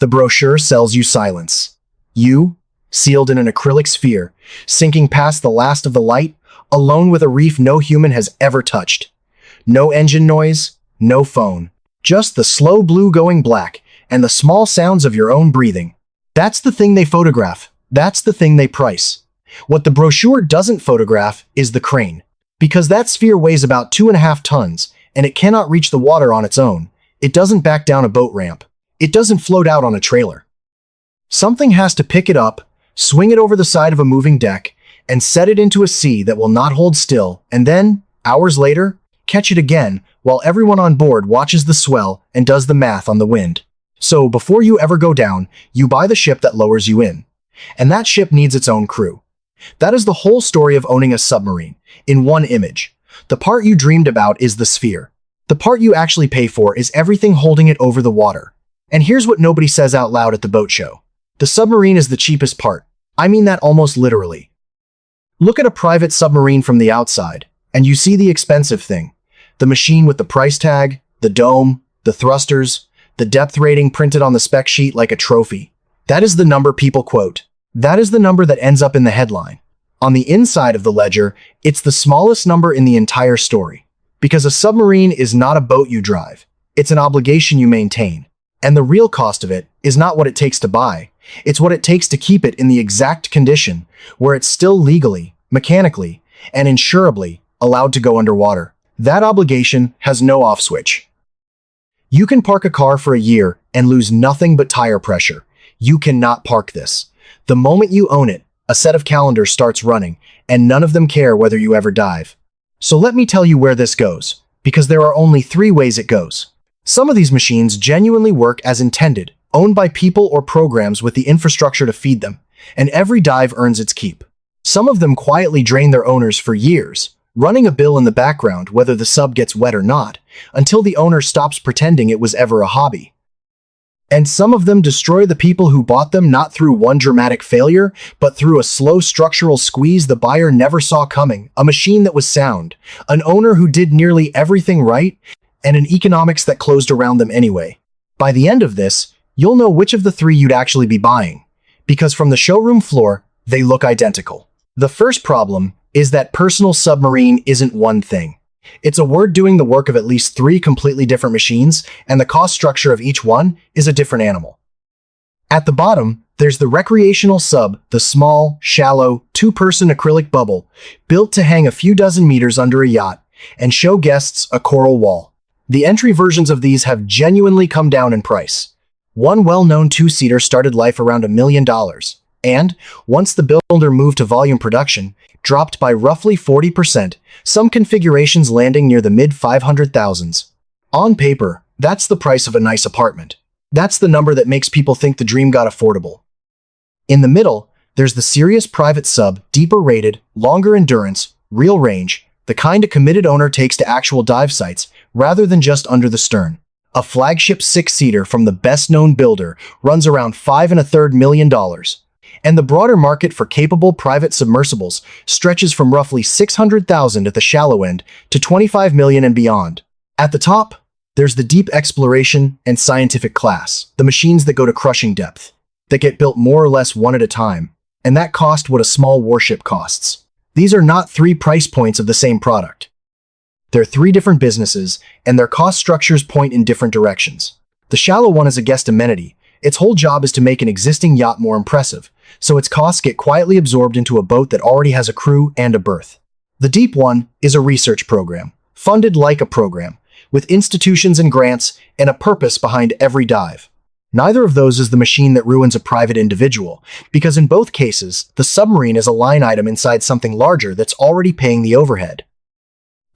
The brochure sells you silence. You, sealed in an acrylic sphere, sinking past the last of the light, alone with a reef no human has ever touched. No engine noise, no phone. Just the slow blue going black and the small sounds of your own breathing. That's the thing they photograph. That's the thing they price. What the brochure doesn't photograph is the crane. Because that sphere weighs about 2.5 tons, and it cannot reach the water on its own. It doesn't back down a boat ramp. It doesn't float out on a trailer. Something has to pick it up, swing it over the side of a moving deck, and set it into a sea that will not hold still, and then, hours later, catch it again while everyone on board watches the swell and does the math on the wind. So before you ever go down, you buy the ship that lowers you in. And that ship needs its own crew. That is the whole story of owning a submarine, in one image. The part you dreamed about is the sphere. The part you actually pay for is everything holding it over the water. And here's what nobody says out loud at the boat show. The submarine is the cheapest part. I mean that almost literally. Look at a private submarine from the outside, and you see the expensive thing. The machine with the price tag, the dome, the thrusters, the depth rating printed on the spec sheet like a trophy. That is the number people quote. That is the number that ends up in the headline. On the inside of the ledger, it's the smallest number in the entire story. Because a submarine is not a boat you drive. It's an obligation you maintain. And the real cost of it is not what it takes to buy. It's what it takes to keep it in the exact condition where it's still legally, mechanically, and insurably allowed to go underwater. That obligation has no off switch. You can park a car for a year and lose nothing but tire pressure. You cannot park this. The moment you own it, a set of calendars starts running, and none of them care whether you ever dive. So let me tell you where this goes, because there are only 3 ways it goes. Some of these machines genuinely work as intended, owned by people or programs with the infrastructure to feed them, and every dive earns its keep. Some of them quietly drain their owners for years, running a bill in the background whether the sub gets wet or not, until the owner stops pretending it was ever a hobby. And some of them destroy the people who bought them not through one dramatic failure, but through a slow structural squeeze the buyer never saw coming, a machine that was sound, an owner who did nearly everything right, and an economics that closed around them anyway. By the end of this, you'll know which of the 3 you'd actually be buying, because from the showroom floor, they look identical. The first problem is that personal submarine isn't one thing. It's a word doing the work of at least 3 completely different machines, and the cost structure of each one is a different animal. At the bottom, there's the recreational sub, the small, shallow, 2-person acrylic bubble, built to hang a few dozen meters under a yacht and show guests a coral wall. The entry versions of these have genuinely come down in price. One well-known 2-seater started life around $1 million, and, once the builder moved to volume production, dropped by roughly 40%, some configurations landing near the mid-500,000s. On paper, that's the price of a nice apartment. That's the number that makes people think the dream got affordable. In the middle, there's the serious private sub, deeper rated, longer endurance, real range, the kind a committed owner takes to actual dive sites, rather than just under the stern. A flagship 6-seater from the best-known builder runs around $5.25 million. And the broader market for capable private submersibles stretches from roughly $600,000 at the shallow end to $25 million and beyond. At the top, there's the deep exploration and scientific class, the machines that go to crushing depth, that get built more or less one at a time, and that cost what a small warship costs. These are not 3 price points of the same product. They're 3 different businesses, and their cost structures point in different directions. The shallow one is a guest amenity. Its whole job is to make an existing yacht more impressive, so its costs get quietly absorbed into a boat that already has a crew and a berth. The deep one is a research program, funded like a program, with institutions and grants and a purpose behind every dive. Neither of those is the machine that ruins a private individual, because in both cases, the submarine is a line item inside something larger that's already paying the overhead.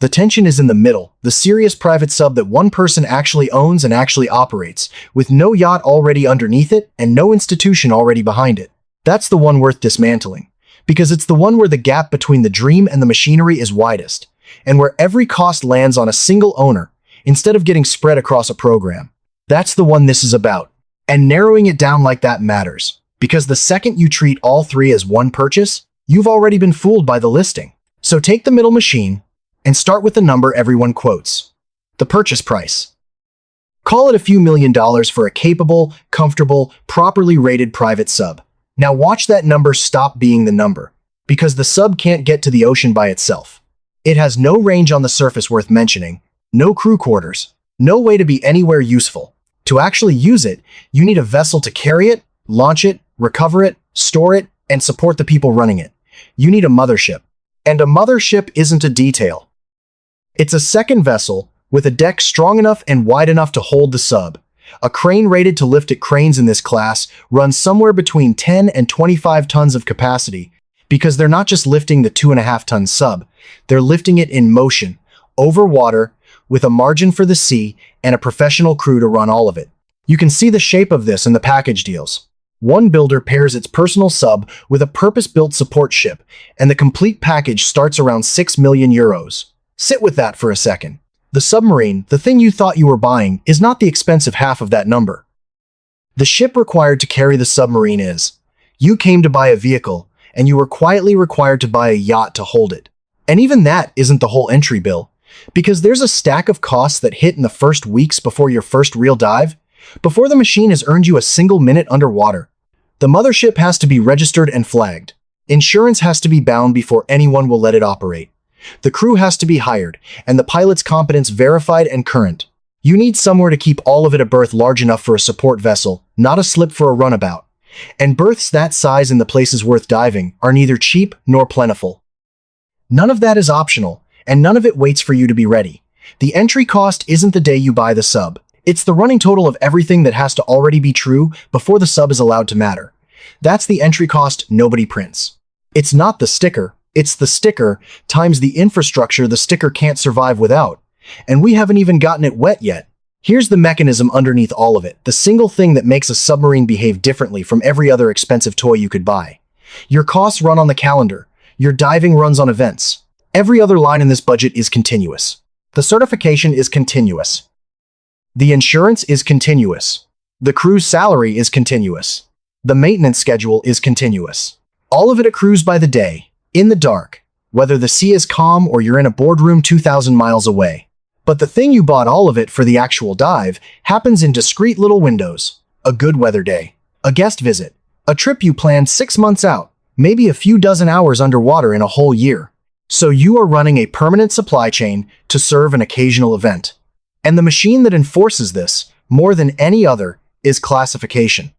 The tension is in the middle, the serious private sub that one person actually owns and actually operates, with no yacht already underneath it and no institution already behind it. That's the one worth dismantling, because it's the one where the gap between the dream and the machinery is widest, and where every cost lands on a single owner, instead of getting spread across a program. That's the one this is about. And narrowing it down like that matters, because the second you treat all 3 as one purchase, you've already been fooled by the listing. So take the middle machine, and start with the number everyone quotes. The purchase price. Call it a few $1,000,000 for a capable, comfortable, properly rated private sub. Now watch that number stop being the number, because the sub can't get to the ocean by itself. It has no range on the surface worth mentioning, no crew quarters, no way to be anywhere useful. To actually use it, you need a vessel to carry it, launch it, recover it, store it, and support the people running it. You need a mothership. And a mothership isn't a detail. It's a second vessel with a deck strong enough and wide enough to hold the sub. A crane rated to lift it. Cranes in this class run somewhere between 10 and 25 tons of capacity because they're not just lifting the 2.5-ton sub, they're lifting it in motion, over water, with a margin for the sea and a professional crew to run all of it. You can see the shape of this in the package deals. One builder pairs its personal sub with a purpose-built support ship, and the complete package starts around 6 million euros. Sit with that for a second. The submarine, the thing you thought you were buying, is not the expensive half of that number. The ship required to carry the submarine is. You came to buy a vehicle, and you were quietly required to buy a yacht to hold it. And even that isn't the whole entry bill, because there's a stack of costs that hit in the first weeks before your first real dive, before the machine has earned you a single minute underwater. The mothership has to be registered and flagged. Insurance has to be bound before anyone will let it operate. The crew has to be hired, and the pilot's competence verified and current. You need somewhere to keep all of it, a berth large enough for a support vessel, not a slip for a runabout. And berths that size in the places worth diving are neither cheap nor plentiful. None of that is optional, and none of it waits for you to be ready. The entry cost isn't the day you buy the sub. It's the running total of everything that has to already be true before the sub is allowed to matter. That's the entry cost nobody prints. It's not the sticker. It's the sticker times the infrastructure the sticker can't survive without. And we haven't even gotten it wet yet. Here's the mechanism underneath all of it, the single thing that makes a submarine behave differently from every other expensive toy you could buy. Your costs run on the calendar. Your diving runs on events. Every other line in this budget is continuous. The certification is continuous. The insurance is continuous. The crew's salary is continuous. The maintenance schedule is continuous. All of it accrues by the day, in the dark, whether the sea is calm or you're in a boardroom 2,000 miles away. But the thing you bought all of it for, the actual dive, happens in discrete little windows. A good weather day, a guest visit, a trip you planned 6 months out, maybe a few dozen hours underwater in a whole year. So you are running a permanent supply chain to serve an occasional event. And the machine that enforces this, more than any other, is classification.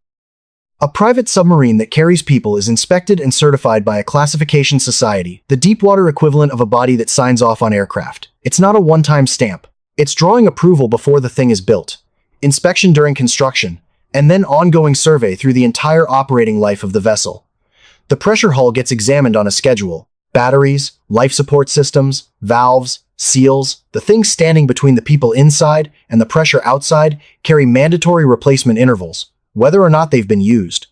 A private submarine that carries people is inspected and certified by a classification society, the deepwater equivalent of a body that signs off on aircraft. It's not a one-time stamp. It's drawing approval before the thing is built, inspection during construction, and then ongoing survey through the entire operating life of the vessel. The pressure hull gets examined on a schedule. Batteries, life support systems, valves, seals, the things standing between the people inside and the pressure outside carry mandatory replacement intervals, whether or not they've been used.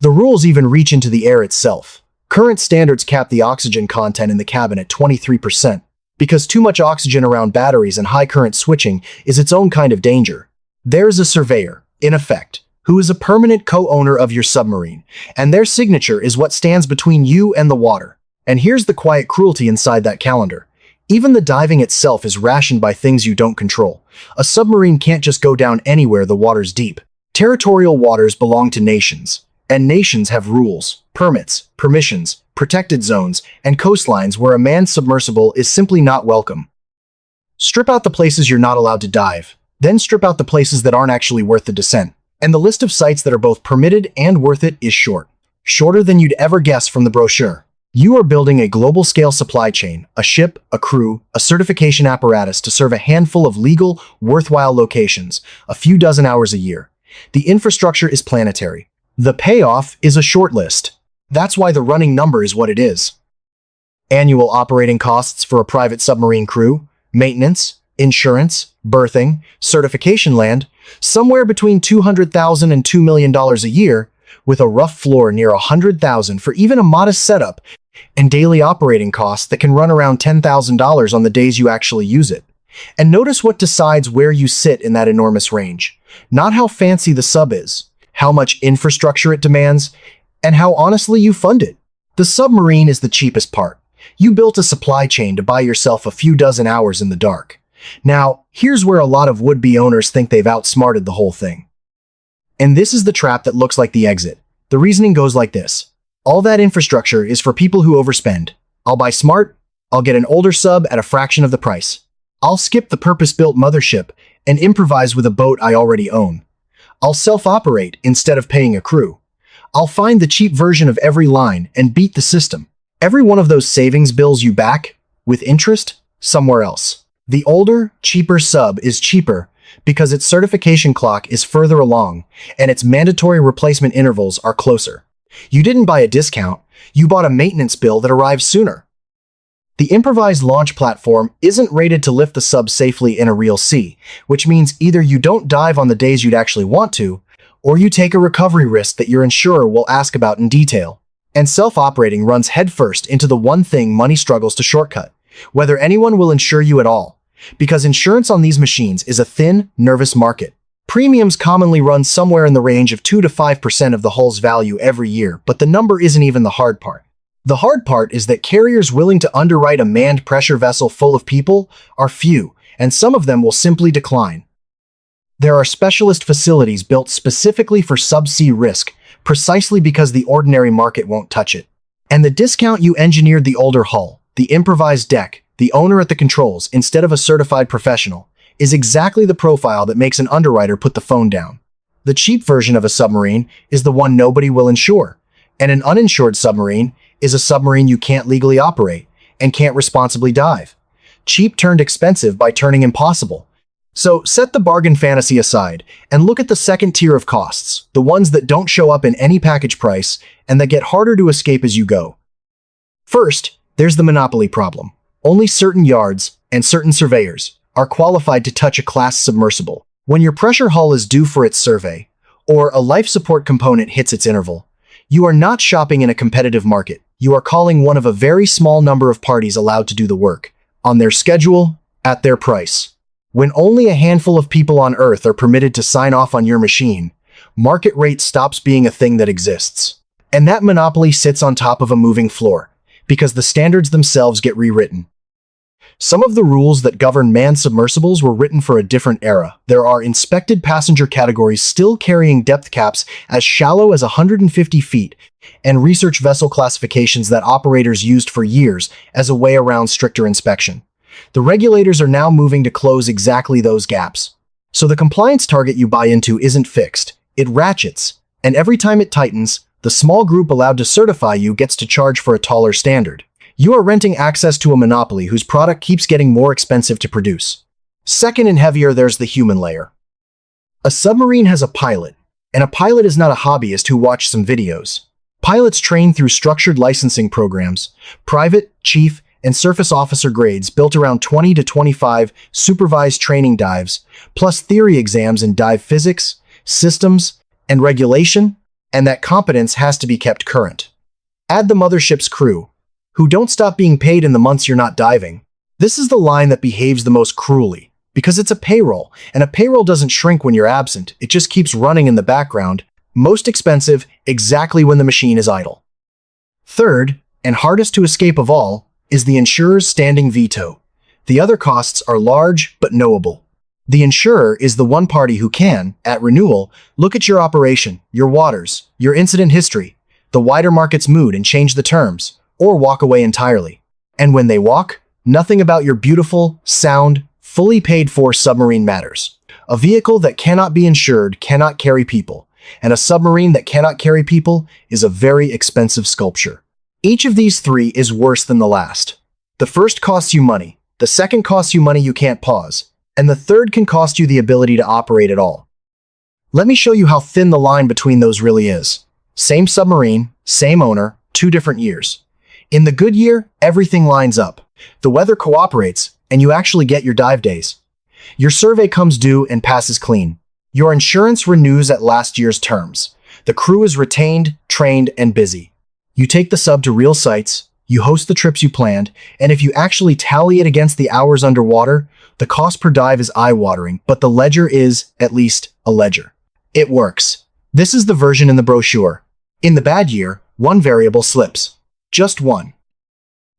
The rules even reach into the air itself. Current standards cap the oxygen content in the cabin at 23%, because too much oxygen around batteries and high current switching is its own kind of danger. There's a surveyor, in effect, who is a permanent co-owner of your submarine, and their signature is what stands between you and the water. And here's the quiet cruelty inside that calendar. Even the diving itself is rationed by things you don't control. A submarine can't just go down anywhere the water's deep. Territorial waters belong to nations, and nations have rules, permits, permissions, protected zones, and coastlines where a manned submersible is simply not welcome. Strip out the places you're not allowed to dive, then strip out the places that aren't actually worth the descent. And the list of sites that are both permitted and worth it is short. Shorter than you'd ever guess from the brochure. You are building a global-scale supply chain, a ship, a crew, a certification apparatus to serve a handful of legal, worthwhile locations, a few dozen hours a year. The infrastructure is planetary. The payoff is a short list. That's why the running number is what it is. Annual operating costs for a private submarine crew, maintenance, insurance, berthing, certification land, somewhere between $200,000 and $2 million a year, with a rough floor near $100,000 for even a modest setup, and daily operating costs that can run around $10,000 on the days you actually use it. And notice what decides where you sit in that enormous range. Not how fancy the sub is, how much infrastructure it demands, and how honestly you fund it. The submarine is the cheapest part. You built a supply chain to buy yourself a few dozen hours in the dark. Now, here's where a lot of would-be owners think they've outsmarted the whole thing. And this is the trap that looks like the exit. The reasoning goes like this. All that infrastructure is for people who overspend. I'll buy smart, I'll get an older sub at a fraction of the price. I'll skip the purpose-built mothership and improvise with a boat I already own. I'll self-operate instead of paying a crew. I'll find the cheap version of every line and beat the system. Every one of those savings bills you back, with interest, somewhere else. The older, cheaper sub is cheaper because its certification clock is further along and its mandatory replacement intervals are closer. You didn't buy a discount, you bought a maintenance bill that arrives sooner. The improvised launch platform isn't rated to lift the sub safely in a real sea, which means either you don't dive on the days you'd actually want to, or you take a recovery risk that your insurer will ask about in detail. And self-operating runs headfirst into the one thing money struggles to shortcut, whether anyone will insure you at all, because insurance on these machines is a thin, nervous market. Premiums commonly run somewhere in the range of 2 to 5% of the hull's value every year, but the number isn't even the hard part. The hard part is that carriers willing to underwrite a manned pressure vessel full of people are few, and some of them will simply decline. There are specialist facilities built specifically for subsea risk, precisely because the ordinary market won't touch it. And the discount you engineered the older hull, the improvised deck, the owner at the controls instead of a certified professional, is exactly the profile that makes an underwriter put the phone down. The cheap version of a submarine is the one nobody will insure, and an uninsured submarine is a submarine you can't legally operate and can't responsibly dive. Cheap turned expensive by turning impossible. So set the bargain fantasy aside and look at the second tier of costs, the ones that don't show up in any package price and that get harder to escape as you go. First, there's the monopoly problem. Only certain yards and certain surveyors are qualified to touch a class submersible. When your pressure hull is due for its survey, or a life support component hits its interval, you are not shopping in a competitive market. You are calling one of a very small number of parties allowed to do the work, on their schedule, at their price. When only a handful of people on Earth are permitted to sign off on your machine, market rate stops being a thing that exists. And that monopoly sits on top of a moving floor, because the standards themselves get rewritten. Some of the rules that govern manned submersibles were written for a different era. There are inspected passenger categories still carrying depth caps as shallow as 150 feet, and research vessel classifications that operators used for years as a way around stricter inspection. The regulators are now moving to close exactly those gaps. So the compliance target you buy into isn't fixed, it ratchets, and every time it tightens, the small group allowed to certify you gets to charge for a taller standard. You are renting access to a monopoly whose product keeps getting more expensive to produce. Second and heavier, there's the human layer. A submarine has a pilot, and a pilot is not a hobbyist who watched some videos. Pilots train through structured licensing programs, private, chief, and surface officer grades built around 20 to 25 supervised training dives, plus theory exams in dive physics, systems, and regulation, and that competence has to be kept current. Add the mothership's crew, who don't stop being paid in the months you're not diving. This is the line that behaves the most cruelly, because it's a payroll, and a payroll doesn't shrink when you're absent, it just keeps running in the background, most expensive exactly when the machine is idle. Third, and hardest to escape of all, is the insurer's standing veto. The other costs are large but knowable. The insurer is the one party who can, at renewal, look at your operation, your waters, your incident history, the wider market's mood and change the terms, or walk away entirely. And when they walk, nothing about your beautiful, sound, fully paid-for submarine matters. A vehicle that cannot be insured cannot carry people, and a submarine that cannot carry people is a very expensive sculpture. Each of these three is worse than the last. The first costs you money, the second costs you money you can't pause, and the third can cost you the ability to operate at all. Let me show you how thin the line between those really is. Same submarine, same owner, 2 different years. In the good year, everything lines up. The weather cooperates, and you actually get your dive days. Your survey comes due and passes clean. Your insurance renews at last year's terms. The crew is retained, trained, and busy. You take the sub to real sites, you host the trips you planned, and if you actually tally it against the hours underwater, the cost per dive is eye-watering, but the ledger is, at least, a ledger. It works. This is the version in the brochure. In the bad year, one variable slips. Just one.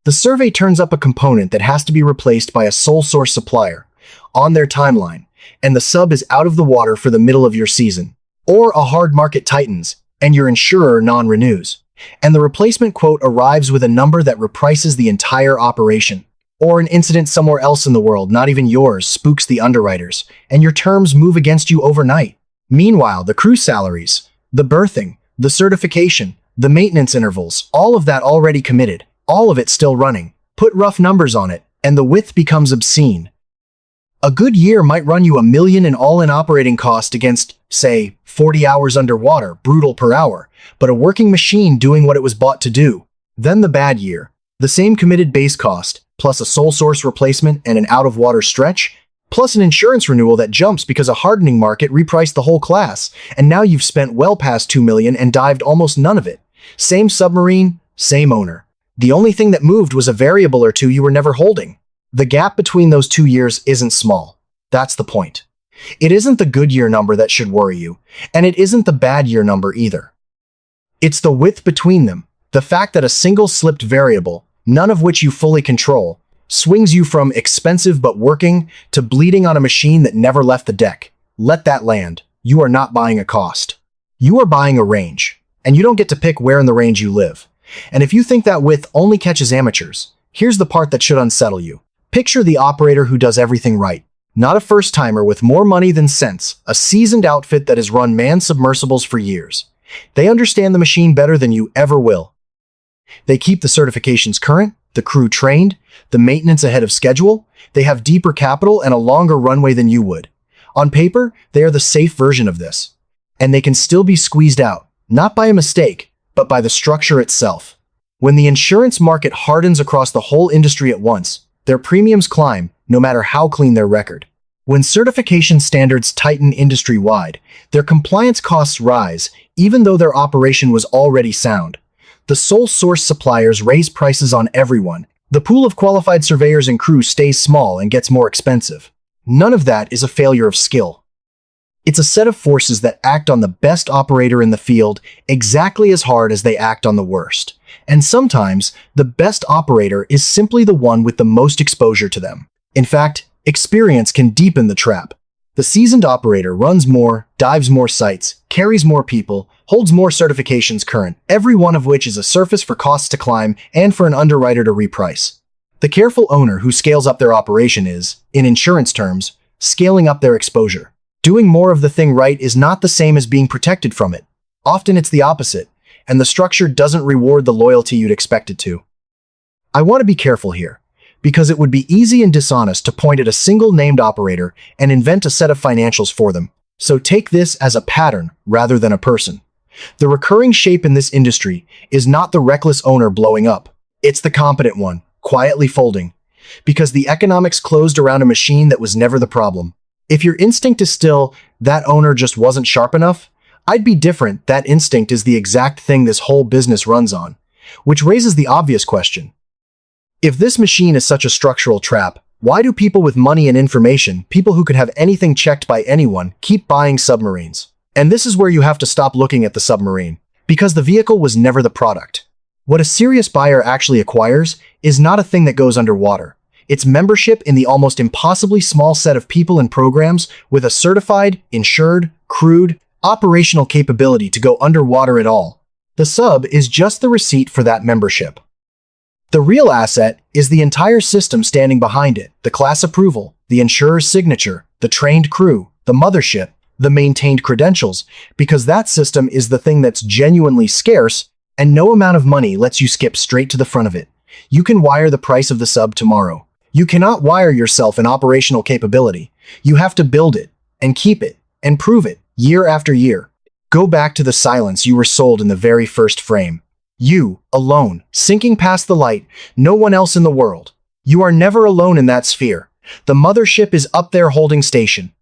The survey turns up a component that has to be replaced by a sole source supplier, on their timeline, and the sub is out of the water for the middle of your season. Or a hard market tightens, and your insurer non-renews, and the replacement quote arrives with a number that reprices the entire operation. Or an incident somewhere else in the world, not even yours, spooks the underwriters, and your terms move against you overnight. Meanwhile, the crew salaries, the berthing, the certification, the maintenance intervals, all of that already committed, all of it still running. Put rough numbers on it, and the width becomes obscene. A good year might run you $1 million in all-in operating cost against, say, 40 hours underwater, brutal per hour, but a working machine doing what it was bought to do. Then the bad year. The same committed base cost, plus a sole source replacement and an out-of-water stretch, plus an insurance renewal that jumps because a hardening market repriced the whole class, and now you've spent well past $2 million and dived almost none of it. Same submarine, same owner. The only thing that moved was a variable or two you were never holding. The gap between those 2 years isn't small. That's the point. It isn't the good year number that should worry you, and it isn't the bad year number either. It's the width between them, the fact that a single slipped variable, none of which you fully control, swings you from expensive but working to bleeding on a machine that never left the deck. Let that land. You are not buying a cost. You are buying a range, and you don't get to pick where in the range you live. And if you think that width only catches amateurs, here's the part that should unsettle you. Picture the operator who does everything right. Not a first-timer with more money than sense, a seasoned outfit that has run manned submersibles for years. They understand the machine better than you ever will. They keep the certifications current, the crew trained, the maintenance ahead of schedule. They have deeper capital and a longer runway than you would. On paper, they are the safe version of this. And they can still be squeezed out, not by a mistake, but by the structure itself. When the insurance market hardens across the whole industry at once, their premiums climb, no matter how clean their record. When certification standards tighten industry-wide, their compliance costs rise, even though their operation was already sound. The sole source suppliers raise prices on everyone. The pool of qualified surveyors and crew stays small and gets more expensive. None of that is a failure of skill. It's a set of forces that act on the best operator in the field exactly as hard as they act on the worst. And sometimes, the best operator is simply the one with the most exposure to them. In fact, experience can deepen the trap. The seasoned operator runs more, dives more sites, carries more people, holds more certifications current, every one of which is a surface for costs to climb and for an underwriter to reprice. The careful owner who scales up their operation is, in insurance terms, scaling up their exposure. Doing more of the thing right is not the same as being protected from it. Often it's the opposite, and the structure doesn't reward the loyalty you'd expect it to. I want to be careful here, because it would be easy and dishonest to point at a single named operator and invent a set of financials for them. So take this as a pattern rather than a person. The recurring shape in this industry is not the reckless owner blowing up. It's the competent one, quietly folding, because the economics closed around a machine that was never the problem. If your instinct is still, that owner just wasn't sharp enough, I'd be different. That instinct is the exact thing this whole business runs on. Which raises the obvious question. If this machine is such a structural trap, why do people with money and information, people who could have anything checked by anyone, keep buying submarines? And this is where you have to stop looking at the submarine. Because the vehicle was never the product. What a serious buyer actually acquires is not a thing that goes underwater. It's membership in the almost impossibly small set of people and programs with a certified, insured, crewed, operational capability to go underwater at all. The sub is just the receipt for that membership. The real asset is the entire system standing behind it, the class approval, the insurer's signature, the trained crew, the mothership, the maintained credentials, because that system is the thing that's genuinely scarce, and no amount of money lets you skip straight to the front of it. You can wire the price of the sub tomorrow. You cannot wire yourself an operational capability. You have to build it, and keep it, and prove it, year after year. Go back to the silence you were sold in the very first frame. You, alone, sinking past the light, no one else in the world. You are never alone in that sphere. The mothership is up there holding station.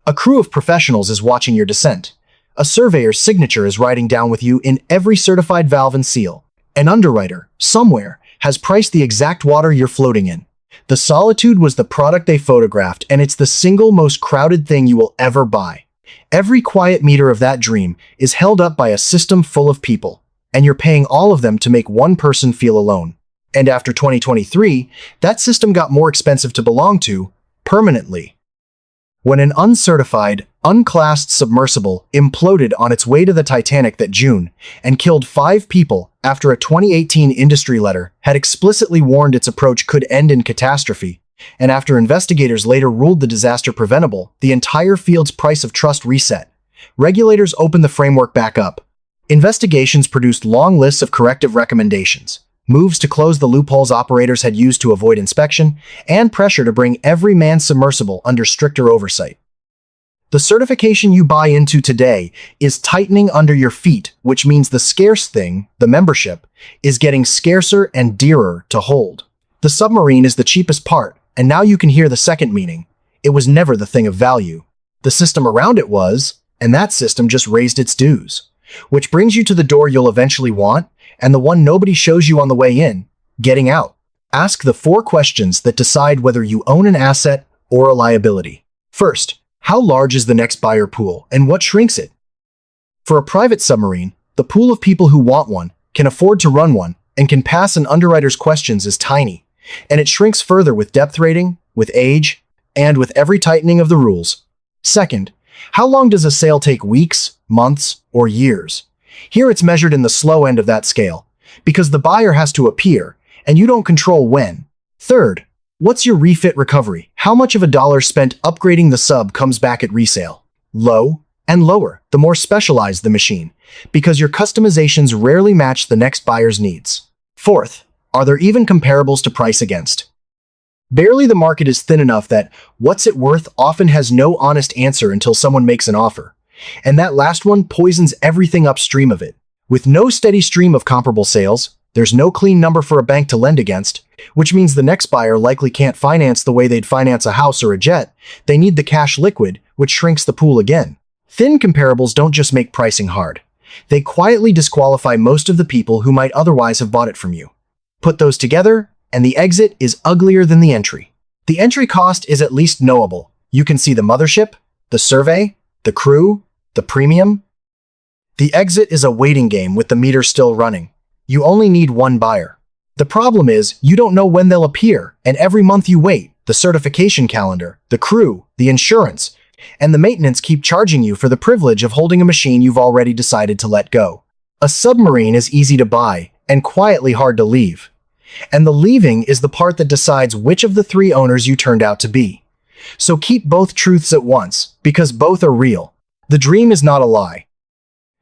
A crew of professionals is watching your descent. A surveyor's signature is riding down with you in every certified valve and seal. An underwriter, somewhere, has priced the exact water you're floating in. The solitude was the product they photographed, and it's the single most crowded thing you will ever buy. Every quiet meter of that dream is held up by a system full of people, and you're paying all of them to make one person feel alone. And after 2023, that system got more expensive to belong to, permanently. when an uncertified, unclassed submersible imploded on its way to the Titanic that June and killed 5 people after a 2018 industry letter had explicitly warned its approach could end in catastrophe, and after investigators later ruled the disaster preventable, the entire field's price of trust reset. Regulators opened the framework back up. Investigations produced long lists of corrective recommendations, moves to close the loopholes operators had used to avoid inspection, and pressure to bring every manned submersible under stricter oversight. The certification you buy into today is tightening under your feet, which means the scarce thing, the membership, is getting scarcer and dearer to hold. The submarine is the cheapest part, and now you can hear the second meaning. It was never the thing of value. The system around it was, and that system just raised its dues. Which brings you to the door you'll eventually want, and the one nobody shows you on the way in, getting out. Ask the 4 questions that decide whether you own an asset or a liability. First, how large is the next buyer pool, and what shrinks it? For a private submarine, the pool of people who want one, can afford to run one, and can pass an underwriter's questions is tiny, and it shrinks further with depth rating, with age, and with every tightening of the rules. Second, how long does a sale take? Weeks, months, or years? Here it's measured in the slow end of that scale, because the buyer has to appear, and you don't control when. Third, what's your refit recovery? How much of a dollar spent upgrading the sub comes back at resale? Low and lower, the more specialized the machine, because your customizations rarely match the next buyer's needs. Fourth, are there even comparables to price against? Barely. The market is thin enough that what's it worth often has no honest answer until someone makes an offer. And that last one poisons everything upstream of it. With no steady stream of comparable sales, there's no clean number for a bank to lend against, which means the next buyer likely can't finance the way they'd finance a house or a jet. They need the cash liquid, which shrinks the pool again. Thin comparables don't just make pricing hard. They quietly disqualify most of the people who might otherwise have bought it from you. Put those together, and the exit is uglier than the entry. The entry cost is at least knowable. You can see the mothership, the survey, the crew, the premium. The exit is a waiting game with the meter still running. You only need one buyer. The problem is, you don't know when they'll appear, and every month you wait, the certification calendar, the crew, the insurance, and the maintenance keep charging you for the privilege of holding a machine you've already decided to let go. A submarine is easy to buy, and quietly hard to leave. And the leaving is the part that decides which of the 3 owners you turned out to be. So keep both truths at once, because both are real. The dream is not a lie.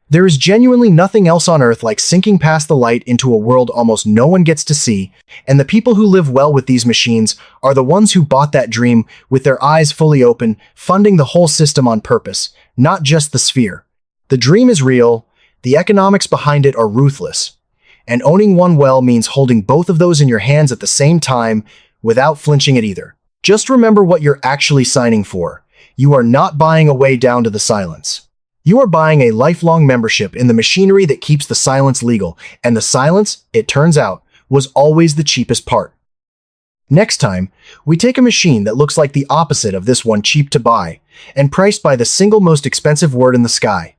There is genuinely nothing else on Earth like sinking past the light into a world almost no one gets to see, and the people who live well with these machines are the ones who bought that dream with their eyes fully open, funding the whole system on purpose, not just the sphere. The dream is real, the economics behind it are ruthless. And owning one well means holding both of those in your hands at the same time without flinching at either. Just remember what you're actually signing for. You are not buying a way down to the silence. You are buying a lifelong membership in the machinery that keeps the silence legal, and the silence, it turns out, was always the cheapest part. Next time, we take a machine that looks like the opposite of this one, cheap to buy, and priced by the single most expensive word in the sky.